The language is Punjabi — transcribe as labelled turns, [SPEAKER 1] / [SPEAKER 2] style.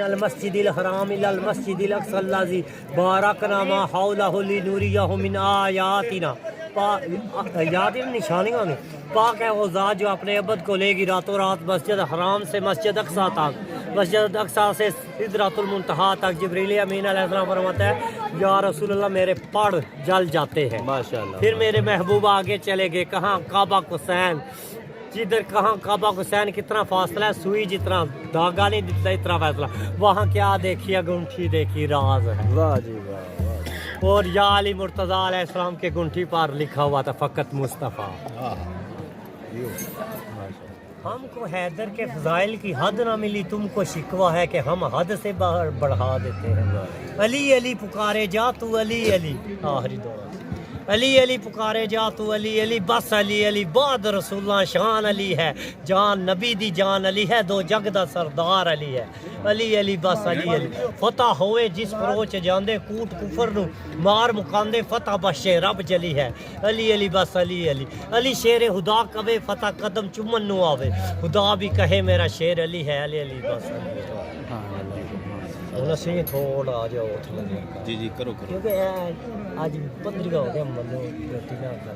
[SPEAKER 1] من المسجد الحرام الى المسجد الاقصى الذي باركنا ما حوله لنريه من آیاتنا یاد نشانیاں نے پاک ہے وہ ذات جو اپنے عبد کو لے گی راتوں رات مسجد حرام سے مسجد اقصیٰ تک، مسجد اقصیٰ سے سدرۃ المنتہا تک۔ جبریل امین علیہ السلام فرماتا ہے یا رسول اللہ میرے پڑ جل جاتے ہیں،
[SPEAKER 2] ماشاءاللہ۔
[SPEAKER 1] پھر میرے محبوب آگے چلے گئے کہاں کعبہ حسین، جدھر کہاں کعبہ حسین کتنا فاصلہ ہے، سوئی جتنا دھاگا نہیں دکھتا اتنا فاصلہ، وہاں کیا دیکھیے گنٹھی دیکھی راز ہے،
[SPEAKER 2] واہ جی واہ واہ۔
[SPEAKER 1] اور یا علی مرتضیٰ علیہ السلام کے گنٹھی پر لکھا ہوا تھا فقط مصطفیٰ۔ ہم کو حیدر کے فضائل کی حد نہ ملی، تم کو شکوہ ہے کہ ہم حد سے باہر بڑھا دیتے ہیں۔ علی علی پکارے جا تو علی علی، آخری دور علی علی پکارے جا تو علی علی، بس علی علی بعد رسول اللہ شان علی ہے، جان نبی دی جان علی ہے، دو جگ دا سردار علی ہے۔ علی علی بس علی علی، فتح ہوئے جس پروچ جاندے کوٹ کفر نو مار مکاندے، فتح بخشے رب جلی ہے۔ علی علی بس علی علی، علی شیر خدا کبے فتح قدم چمن نو آوے، خدا بھی کہے میرا شیر علی ہے۔ علی علی بس علی علی۔ اسی تھوڑا آ جاؤ
[SPEAKER 2] جی جی کرو کرو،
[SPEAKER 1] کیونکہ آج 15 ہو گیا، منو روٹی نہ کر